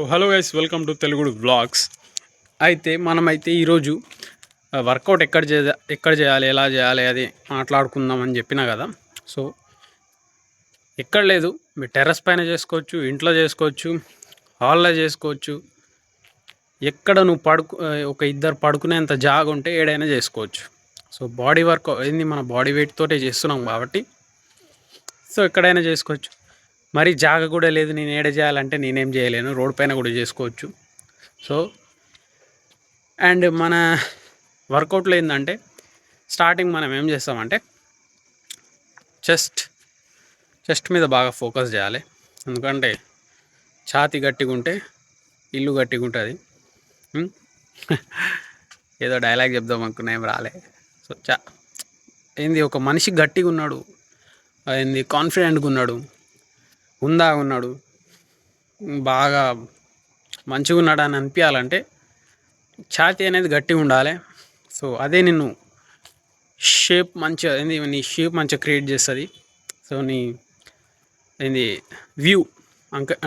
Hello guys, welcome to Telugudu vlogs. అయితే మనమైతే ఈరోజు వర్కౌట్ ఎక్కడ చేయాలి, ఎలా చేయాలి అది మాట్లాడుకుందాం అని చెప్పినా కదా. సో ఎక్కడ లేదు, మీరు టెర్రస్ పైన చేసుకోవచ్చు, ఇంట్లో చేసుకోవచ్చు, హాల్లో చేసుకోవచ్చు. ఎక్కడ నువ్వు ఒక ఇద్దరు పడుకునేంత జాగ ఉంటే ఏడైనా చేసుకోవచ్చు. సో బాడీ వర్క్ ఏంది, మన బాడీ వెయిట్ తోటే చేస్తున్నాం కాబట్టి సో ఎక్కడైనా చేసుకోవచ్చు. మరి జాగ కూడా లేదు, నేను ఏడ చేయాలంటే నేనేం చేయలేను, రోడ్ పైన కూడా చేసుకోవచ్చు. సో అండ్ మన వర్కౌట్లో ఏంటంటే స్టార్టింగ్ మనం ఏం చేస్తామంటే చెస్ట్ మీద బాగా ఫోకస్ చేయాలి. ఎందుకంటే ఛాతి గట్టిగా ఉంటే ఇల్లు గట్టిగా ఉంటుంది. ఏదో డైలాగ్ చెప్దాం అనుకున్నా, ఏం రాలే. సో ఏంది, ఒక మనిషి గట్టిగా ఉన్నాడు, ఏంది కాన్ఫిడెంట్గా ఉన్నాడు, హుందాగా ఉన్నాడు, బాగా మంచిగా ఉన్నాడు అని అనిపించాలంటే ఛాతీ అనేది గట్టిగా ఉండాలి. సో అదే నిన్ను షేప్ మంచిగా ఏంది, నీ షేప్ మంచిగా క్రియేట్ చేస్తుంది. సో నీ ఏంది వ్యూ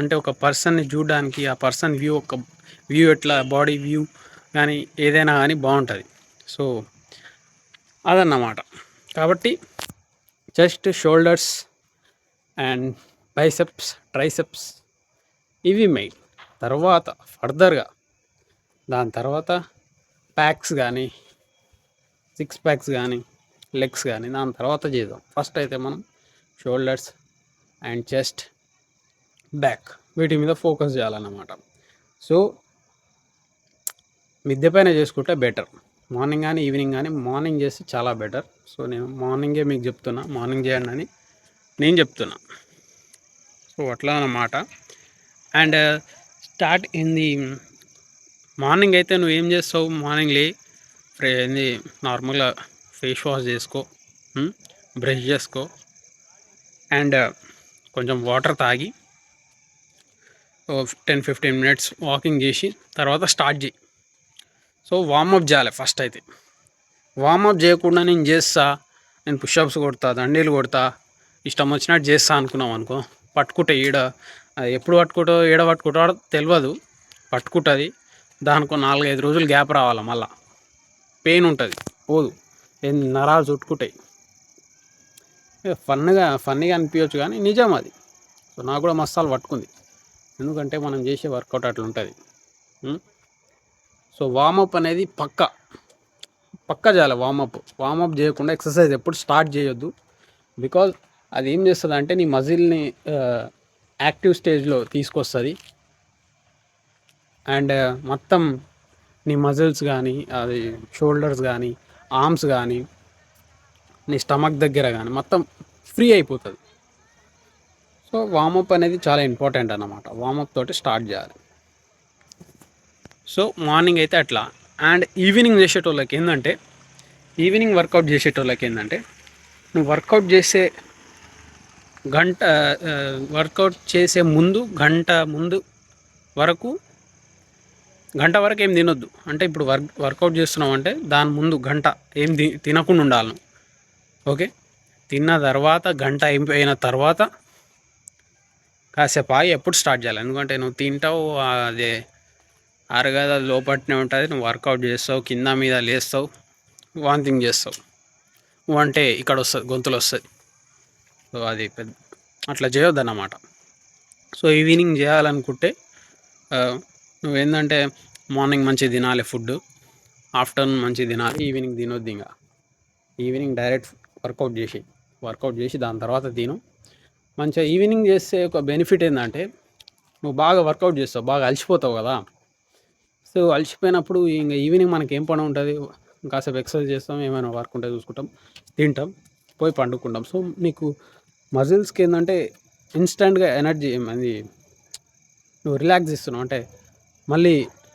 అంటే ఒక పర్సన్ని చూడడానికి ఆ పర్సన్ వ్యూ ఎట్లా బాడీ వ్యూ కానీ ఏదైనా కానీ బాగుంటుంది. సో అదన్నమాట. కాబట్టి chest, shoulders and biceps, triceps ఇవి మెయిన్. తర్వాత ఫర్దర్గా దాని తర్వాత ప్యాక్స్ కానీ, 6 ప్యాక్స్ కానీ, లెగ్స్ కానీ దాని తర్వాత చేద్దాం. ఫస్ట్ అయితే మనం షోల్డర్స్ అండ్ చెస్ట్, బ్యాక్ వీటి మీద ఫోకస్ చేయాలన్నమాట. సో మిద్దె పైన చేసుకుంటే బెటర్. మార్నింగ్ కానీ ఈవినింగ్ కానీ, మార్నింగ్ చేస్తే చాలా బెటర్. సో నేను మార్నింగే మీకు చెప్తున్నా, మార్నింగ్ చేయండి అని నేను చెప్తున్నా. సో అట్లా అన్నమాట. అండ్ స్టార్ట్ ఇన్ మార్నింగ్ అయితే నువ్వు ఏం చేస్తావు, మార్నింగ్ ఏంది నార్మల్గా ఫేస్ వాష్ చేసుకో, బ్రష్ చేసుకో, అండ్ కొంచెం వాటర్ తాగి 10-15 మినిట్స్ వాకింగ్ చేసి తర్వాత స్టార్ట్ చేయి. సో వార్మప్ చేయాలి ఫస్ట్. అయితే వార్మప్ చేయకుండా నేను పుషప్స్ కొడతా, దండీలు కొడతా, ఇష్టం వచ్చినట్టు చేస్తా అనుకున్నాం అనుకో, పట్టుకుంటే ఎప్పుడు పట్టుకుంటాడో తెలియదు, పట్టుకుంటుంది. దానికో 4-5 రోజులు గ్యాప్ రావాలి, మళ్ళీ పెయిన్ ఉంటుంది, పోదు, నరాలు చుట్టుకుంటాయి. ఫన్నీగా అనిపించవచ్చు కానీ నిజం అది. సో నాకు కూడా మస్తాలు పట్టుకుంది, ఎందుకంటే మనం చేసే వర్కౌట్ అట్లా ఉంటుంది. సో వార్మప్ అనేది పక్క చేయాలి. వార్మప్ చేయకుండా ఎక్సర్సైజ్ ఎప్పుడు స్టార్ట్ చేయొద్దు. బికాజ్ అది ఏం చేస్తుంది అంటే నీ మజిల్ని యాక్టివ్ స్టేజ్లో తీసుకొస్తుంది. అండ్ మొత్తం నీ మజిల్స్ కానీ, అది షోల్డర్స్ కానీ, ఆర్మ్స్ కానీ, నీ స్టమక్ దగ్గర కానీ మొత్తం ఫ్రీ అయిపోతుంది. సో వార్మప్ అనేది చాలా ఇంపార్టెంట్ అన్నమాట. వార్మప్ తోటి స్టార్ట్ చేయాలి. సో మార్నింగ్ అయితే అట్లా. అండ్ ఈవినింగ్ వర్కౌట్ చేసేటోళ్ళకి ఏంటంటే నువ్వు వర్కౌట్ చేసే గంట వరకు ఏం తినొద్దు. అంటే ఇప్పుడు వర్కౌట్ చేస్తున్నావు అంటే దాని ముందు గంట ఏం తినకుండా ఉండాలి. ఓకే, తిన్న తర్వాత గంట అయిపోయిన తర్వాత కాసేపు ఆగి ఎప్పుడు స్టార్ట్ చేయాలి. ఎందుకంటే నువ్వు తింటావు, అదే అరగద లోపట్నే ఉంటుంది, నువ్వు వర్కౌట్ చేస్తావు, కింద మీద లేస్తావు, వాంతింగ్ చేస్తావు, అంటే ఇక్కడ వస్తుంది, గొంతులు వస్తుంది. సో అది అట్లా చేయొద్దన్నమాట. సో ఈవినింగ్ చేయాలనుకుంటే నువ్వేంటంటే మార్నింగ్ మంచిగా తినాలి ఫుడ్, ఆఫ్టర్నూన్ మంచిగా తినాలి, ఈవినింగ్ తినొద్దు. ఇంకా ఈవినింగ్ డైరెక్ట్ వర్కౌట్ చేసి దాని తర్వాత తిను. మంచిగా ఈవినింగ్ చేస్తే ఒక బెనిఫిట్ ఏంటంటే నువ్వు బాగా వర్కౌట్ చేస్తావు, బాగా అలసిపోతావు కదా. సో అలసిపోయినప్పుడు ఇంకా ఈవినింగ్ మనకి ఏం పని ఉంటుంది, కాసేపు ఎక్సర్సైజ్ చేస్తాం, ఏమైనా వర్క్ ఉంటే చూసుకుంటాం, తింటాం, పోయి పండుకుంటాం. సో నీకు మజిల్స్కి ఏంటంటే ఇన్స్టెంట్గా ఎనర్జీ, అది నువ్వు రిలాక్స్ ఇస్తున్నావు, అంటే మళ్ళీ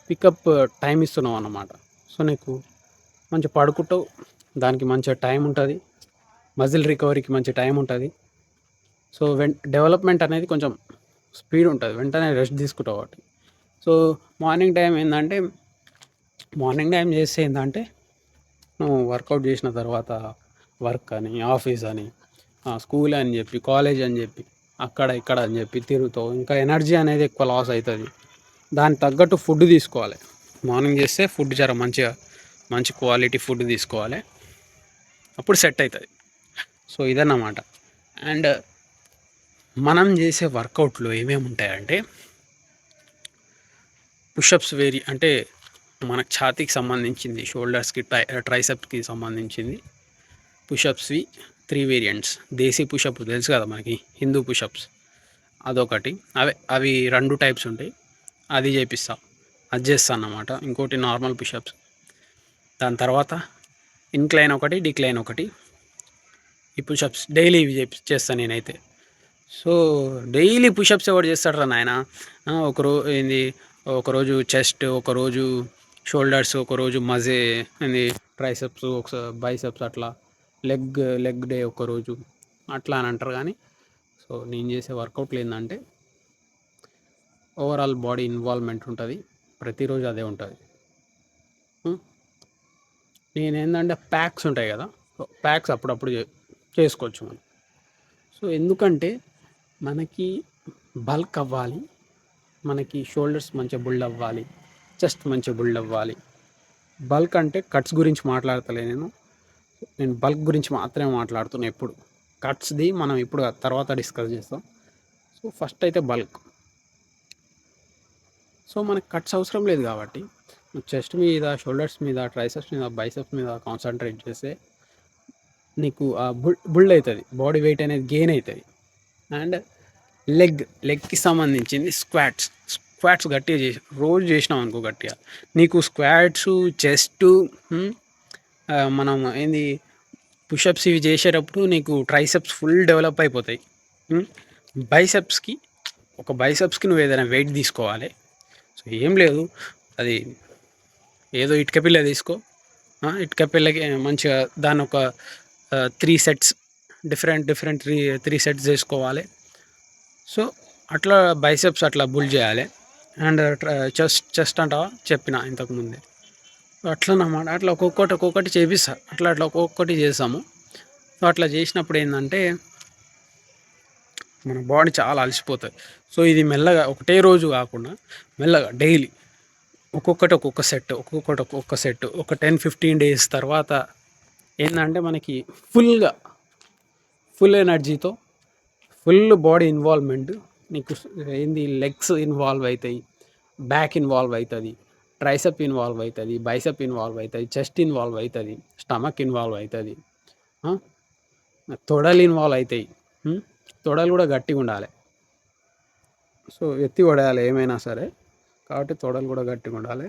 పికప్ టైం ఇస్తున్నావు అన్నమాట. సో నీకు మంచిగా పడుకుంటావు, దానికి మంచిగా టైం ఉంటుంది, మజిల్ రికవరీకి మంచి టైం ఉంటుంది. సో డెవలప్మెంట్ అనేది కొంచెం స్పీడ్ ఉంటుంది, వెంటనే రెస్ట్ తీసుకుంటావు కాబట్టి. సో మార్నింగ్ టైం చేస్తే ఏంటంటే నువ్వు వర్కౌట్ చేసిన తర్వాత వర్క్ అని, ఆఫీస్ అని, స్కూల్ అని చెప్పి, కాలేజ్ అని చెప్పి, అక్కడ ఇక్కడ అని చెప్పి తిరుగుతావు, ఇంకా ఎనర్జీ అనేది ఎక్కువ లాస్ అవుతుంది. దానికి తగ్గట్టు ఫుడ్ తీసుకోవాలి. మార్నింగ్ చేస్తే ఫుడ్ జర మంచి క్వాలిటీ ఫుడ్ తీసుకోవాలి, అప్పుడు సెట్ అవుతుంది. సో ఇదన్నమాట. అండ్ మనం చేసే వర్కౌట్లు ఏమేమి ఉంటాయంటే, పుషప్స్ అంటే మనకు ఛాతీకి సంబంధించింది, షోల్డర్స్కి, ట్రైసెప్స్కి సంబంధించింది పుషప్స్వి 3 వేరియంట్స్. దేశీ పుషప్ తెలుసు కదా మనకి, హిందూ పుషప్స్ అదొకటి. అవి 2 టైప్స్ ఉంటాయి, అది చేపిస్తా, అది చేస్తాను అన్నమాట. ఇంకోటి నార్మల్ పుషప్స్. దాని తర్వాత ఇన్క్లైన్ ఒకటి, డిక్లైన్ ఒకటి. ఈ పుషప్స్ డైలీ ఇవి చేస్తాను నేనైతే. సో డైలీ పుషప్స్ ఎవరు చేస్తాడు రా నాయన? ఒకరోజు చెస్ట్, ఒకరోజు షోల్డర్స్, ఒకరోజు ఏంది ట్రైసెప్స్, ఒకసారి బైసెప్స్, అట్లా లెగ్ డే ఒకరోజు అట్లా అని అంటారు. కానీ సో నేను చేసే వర్కౌట్లు ఏంటంటే ఓవరాల్ బాడీ ఇన్వాల్వ్మెంట్ ఉంటుంది, ప్రతిరోజు అదే ఉంటుంది. నేనేంటంటే ప్యాక్స్ ఉంటాయి కదా, ప్యాక్స్ అప్పుడప్పుడు చేసుకోవచ్చు మనం. సో ఎందుకంటే మనకి బల్క్ అవ్వాలి, మనకి షోల్డర్స్ మంచిగా బిల్డ్ అవ్వాలి, చెస్ట్ మంచిగా బిల్డ్ అవ్వాలి. బల్క్ అంటే కట్స్ గురించి మాట్లాడతలే నేను బల్క్ గురించి మాత్రమే మాట్లాడుతున్నాను ఎప్పుడు. కట్స్ది మనం ఇప్పుడు తర్వాత డిస్కస్ చేస్తాం. సో ఫస్ట్ అయితే బల్క్. సో మనకి కట్స్ అవసరం లేదు కాబట్టి చెస్ట్ మీద, షోల్డర్స్ మీద, ట్రైసెప్స్ మీద, బైసెప్స్ మీద కాన్సన్ట్రేట్ చేస్తే నీకు బుల్డ్ అవుతుంది, బాడీ వెయిట్ అనేది గెయిన్ అవుతుంది. అండ్ లెగ్కి సంబంధించింది స్క్వాట్స్ గట్టిగా రోజు చేసినాం అనుకో గట్టిగా, నీకు స్క్వాట్స్, చెస్ట్, మనం పుషప్స్ ఇవి చేసేటప్పుడు నీకు ట్రైసెప్స్ ఫుల్ డెవలప్ అయిపోతాయి. బైసెప్స్కి నువ్వు ఏదైనా వెయిట్ తీసుకోవాలి. సో ఏం లేదు, అది ఏదో ఇటుక పిల్ల తీసుకో, ఇటుక పిల్లకి మంచిగా దాన్ని ఒక 3 సెట్స్, డిఫరెంట్ 3 సెట్స్ చేసుకోవాలి. సో అట్లా బైసెప్స్ అట్లా బుల్డ్ చేయాలి. అండ్ చెస్ట్ అంటావా, చెప్పిన ఇంతకుముందే. అట్లా అన్నమాట. అట్లా ఒక్కొక్కటి చేపిస్తా, అట్లా ఒక్కొక్కటి చేస్తాము. సో అట్లా చేసినప్పుడు ఏంటంటే మన బాడీ చాలా అలసిపోతుంది. సో ఇది మెల్లగా ఒకటే రోజు కాకుండా మెల్లగా డైలీ ఒక్కొక్క సెట్ ఒక 10-15 డేస్ తర్వాత ఏంటంటే మనకి ఫుల్ ఎనర్జీతో, ఫుల్ బాడీ ఇన్వాల్వ్మెంట్. నీకు లెగ్స్ ఇన్వాల్వ్ అవుతాయి, బ్యాక్ ఇన్వాల్వ్ అవుతుంది, ట్రైసెప్ ఇన్వాల్వ్ అవుతుంది, బైసెప్ ఇన్వాల్వ్ అవుతుంది, చెస్ట్ ఇన్వాల్వ్ అవుతుంది, స్టమక్ ఇన్వాల్వ్ అవుతుంది, తొడలు ఇన్వాల్వ్ అవుతాయి. తొడలు కూడా గట్టిగా ఉండాలి. సో ఎత్తి పడేయాలి ఏమైనా సరే, కాబట్టి తొడలు కూడా గట్టిగా ఉండాలి.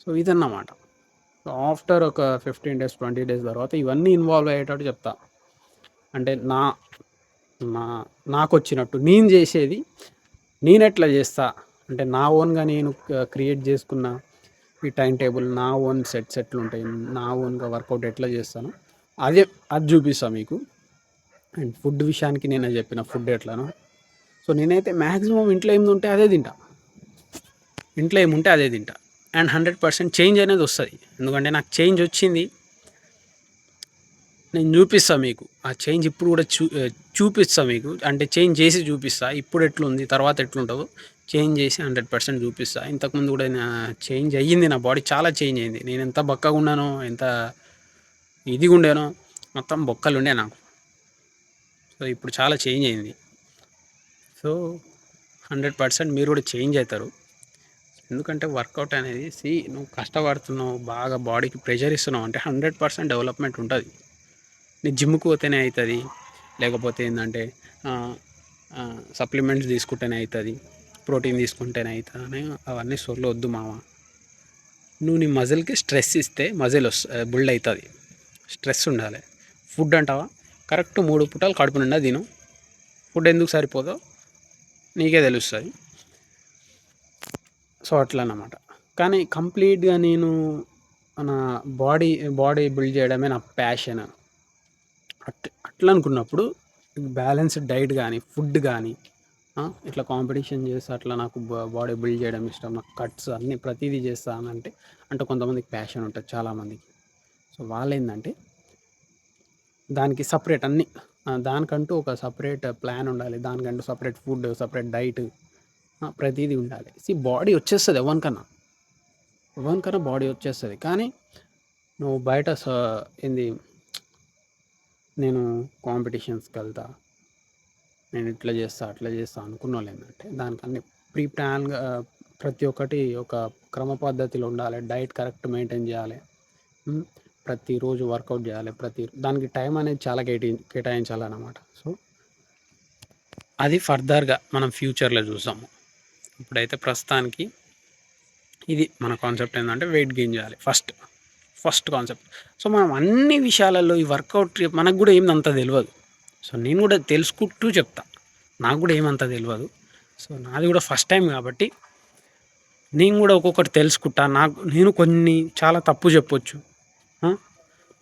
సో ఇదన్నమాట. సో ఆఫ్టర్ ఒక 15 డేస్ 20 డేస్ తర్వాత ఇవన్నీ ఇన్వాల్వ్ అయ్యేటట్టు చెప్తా. అంటే నాకు వచ్చినట్టు నేను చేసేది, నేను ఎట్లా చేస్తా అంటే నా ఓన్గా నేను క్రియేట్ చేసుకున్న ఈ టైం టేబుల్, నా ఓన్ సెట్లు ఉంటాయి, నా ఓన్గా వర్కౌట్ ఎట్లా చేస్తాను అది చూపిస్తాను మీకు. అండ్ ఫుడ్ విషయానికి నేను చెప్పిన ఫుడ్ ఎట్లానో. సో నేనైతే మ్యాక్సిమం ఇంట్లో ఏముంటే అదే తింటా, అండ్ 100% చేంజ్ అనేది వస్తుంది. ఎందుకంటే నాకు చేంజ్ వచ్చింది, నేను చూపిస్తాను మీకు. ఆ చేంజ్ ఇప్పుడు కూడా చూపిస్తాను మీకు, అంటే చేంజ్ చేసి చూపిస్తా. ఇప్పుడు ఎట్లుంది, తర్వాత ఎట్లుంటుందో చేంజ్ చేసి 100% చూపిస్తా. ఇంతకుముందు కూడా చేంజ్ అయ్యింది, నా బాడీ చాలా చేంజ్ అయింది. నేను ఎంత బక్కగా ఉన్నానో, ఎంత ఇదిగా ఉండేనో, మొత్తం బొక్కలు ఉండే నాకు. సో ఇప్పుడు చాలా చేంజ్ అయింది. సో 100% మీరు కూడా చేంజ్ అవుతారు. ఎందుకంటే వర్కౌట్ అనేది నువ్వు కష్టపడుతున్నావు, బాగా బాడీకి ప్రెషర్ ఇస్తున్నావు అంటే 100% డెవలప్మెంట్ ఉంటుంది. నీ జిమ్కి పోతేనే అవుతుంది, లేకపోతే ఏంటంటే సప్లిమెంట్స్ తీసుకుంటేనే అవుతుంది, ప్రోటీన్ తీసుకుంటేనే అవుతుంది, అవన్నీ సొల్లు వద్దు మామ. నువ్వు నీ మజిల్కి స్ట్రెస్ ఇస్తే మజిల్ బిల్డ్ అవుతుంది. స్ట్రెస్ ఉండాలి. ఫుడ్ అంటావా, కరెక్ట్ 3 పూటలు కడుపు నిండా తిను. ఫుడ్ ఎందుకు సరిపోదో నీకే తెలుస్తుంది. సో అట్లా అన్నమాట. కానీ కంప్లీట్గా నేను నా బాడీ బిల్డ్ చేయడమే నా ప్యాషన్ అట్లా అనుకున్నప్పుడు బ్యాలెన్స్డ్ డైట్ కానీ, ఫుడ్ కానీ, ఇట్లా కాంపిటీషన్ చేసి అట్లా నాకు బాడీ బిల్డ్ చేయడం ఇష్టం, నాకు కట్స్ అన్నీ ప్రతిదీ చేస్తానంటే కొంతమందికి ప్యాషన్ ఉంటుంది, చాలామందికి. సో వాళ్ళు ఏంటంటే దానికి సపరేట్ దానికంటూ ఒక సపరేట్ ప్లాన్ ఉండాలి, దానికంటూ సపరేట్ ఫుడ్, సపరేట్ డైట్, ప్రతీదీ ఉండాలి. బాడీ వచ్చేస్తుంది ఎవరికన్నా బాడీ వచ్చేస్తుంది. కానీ నువ్వు బయట ఏంది, నేను కాంపిటీషన్స్కి వెళ్తా, నేను ఇట్లా చేస్తా అట్లా చేస్తా అనుకున్న వాళ్ళు ఏంటంటే దానికన్నీ ప్రీ ప్లాన్గా ప్రతి ఒక్కటి ఒక క్రమ పద్ధతిలో ఉండాలి. డైట్ కరెక్ట్ మెయింటైన్ చేయాలి. ప్రతిరోజు వర్కౌట్ చేయాలి. దానికి టైం అనేది చాలా కేటాయించాలన్నమాట. సో అది ఫర్దర్గా మనం ఫ్యూచర్లో చూసాము. ఇప్పుడైతే ప్రస్తుతానికి ఇది మన కాన్సెప్ట్ ఏంటంటే వెయిట్ గెయిన్ చేయాలి ఫస్ట్ కాన్సెప్ట్. సో మనం అన్ని విషయాలలో ఈ వర్కౌట్ మనకు కూడా ఏమంత తెలియదు. సో నేను కూడా తెలుసుకుంటూ చెప్తా, నాకు కూడా ఏమంత తెలియదు. సో నాది కూడా ఫస్ట్ టైం కాబట్టి నేను కూడా ఒక్కొక్కటి తెలుసుకుంటా. నేను కొన్ని చాలా తప్పు చెప్పొచ్చు,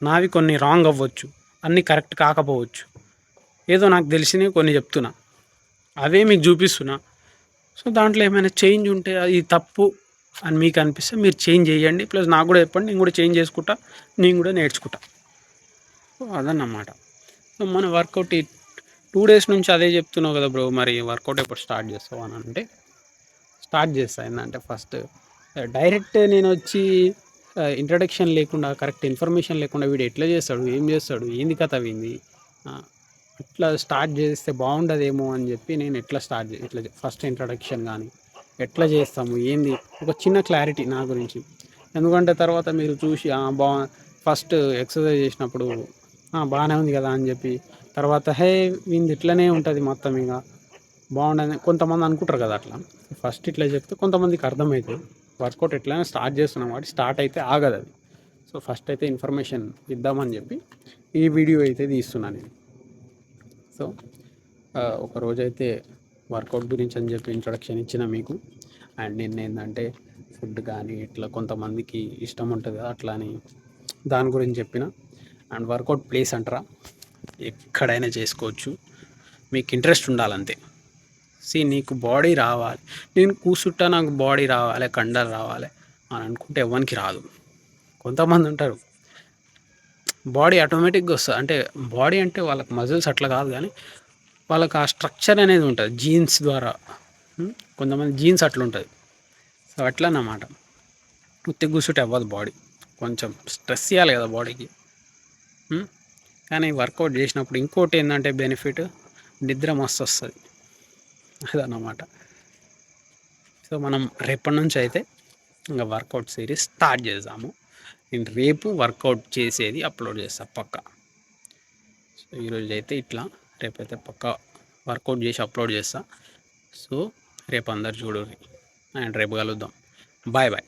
నావి కొన్ని రాంగ్ అవ్వచ్చు, అన్నీ కరెక్ట్ కాకపోవచ్చు. ఏదో నాకు తెలిసినవి కొన్ని చెప్తున్నా, అవే మీకు చూపిస్తున్నా. సో దాంట్లో ఏమైనా చేంజ్ ఉంటే అది తప్పు అని మీకు అనిపిస్తే మీరు చేంజ్ చేయండి. ప్లస్ నాకు కూడా చెప్పండి, నేను కూడా చేంజ్ చేసుకుంటా, నేను కూడా నేర్చుకుంటా. సో అదన్నమాట. సో మన వర్కౌట్ 2 days నుంచి అదే చెప్తున్నావు కదా బ్రో, మరి వర్కౌట్ ఎప్పుడు స్టార్ట్ చేస్తావు అని అంటే స్టార్ట్ చేస్తా. ఏంటంటే ఫస్ట్ డైరెక్ట్ నేను వచ్చి ఇంట్రడక్షన్ లేకుండా, కరెక్ట్ ఇన్ఫర్మేషన్ లేకుండా వీడు ఎట్లా చేస్తాడు, ఏం చేస్తాడు, ఏంది కథ వింది, ఇట్లా స్టార్ట్ చేస్తే బాగుండదేమో అని చెప్పి నేను ఇట్లా ఫస్ట్ ఇంట్రడక్షన్ కానీ ఎట్లా చేస్తాము ఏంది ఒక చిన్న క్లారిటీ నా గురించి. ఎందుకంటే తర్వాత మీరు చూసి ఫస్ట్ ఎక్సర్సైజ్ చేసినప్పుడు బాగానే ఉంది కదా అని చెప్పి తర్వాత వీంది ఇట్లనే ఉంటుంది మొత్తం ఇక బాగుండదు కొంతమంది అనుకుంటారు కదా. అట్లా ఫస్ట్ ఇట్లా చెప్తే కొంతమందికి అర్థమవుతుంది. వర్కౌట్ ఎట్లయినా స్టార్ట్ చేస్తున్నాం కాబట్టి స్టార్ట్ అయితే ఆగదు అది. సో ఫస్ట్ అయితే ఇన్ఫర్మేషన్ ఇద్దామని చెప్పి ఈ వీడియో అయితే తీస్తున్నాను నేను. సో ఒకరోజైతే వర్కౌట్ గురించి అని చెప్పి ఇంట్రడక్షన్ ఇచ్చిన మీకు. అండ్ నిన్న ఏంటంటే ఫుడ్ కానీ ఇట్లా కొంతమందికి ఇష్టం ఉంటుంది అట్లా అని దాని గురించి చెప్పిన. అండ్ వర్కౌట్ ప్లేస్ అంటారా, ఎక్కడైనా చేసుకోవచ్చు, మీకు ఇంట్రెస్ట్ ఉండాలంతే. నీకు బాడీ రావాలి, నేను కూర్చుంటా నాకు బాడీ రావాలి, కండలు రావాలి అని అనుకుంటే ఎవరికి రాదు. కొంతమంది ఉంటారు బాడీ ఆటోమేటిక్గా వస్తుంది. అంటే బాడీ అంటే వాళ్ళకి మజిల్స్ అట్లా కాదు, కానీ వాళ్ళకి ఆ స్ట్రక్చర్ అనేది ఉంటుంది జీన్స్ ద్వారా. కొంతమంది జీన్స్ అట్లా ఉంటుంది. సో అట్లా అన్నమాట. ఉత్తి కూర్చుంటే అవ్వదు బాడీ, కొంచెం స్ట్రెస్ ఇవ్వాలి కదా బాడీకి. కానీ వర్కౌట్ చేసినప్పుడు ఇంకోటి ఏంటంటే బెనిఫిట్, నిద్ర మస్తు వస్తుంది, అదన్నమాట. సో మనం రేపటి నుంచి అయితే ఇంకా వర్కౌట్ సిరీస్ స్టార్ట్ చేద్దాము. నేను రేపు వర్కౌట్ చేసేది అప్లోడ్ చేస్తాను పక్కా. సో ఈరోజు అయితే ఇట్లా, రేపైతే పక్కా వర్కౌట్ చేసి అప్లోడ్ చేస్తా. సో రేపు అందరు చూడండి అండ్ రేపు కలుద్దాం. Bye bye.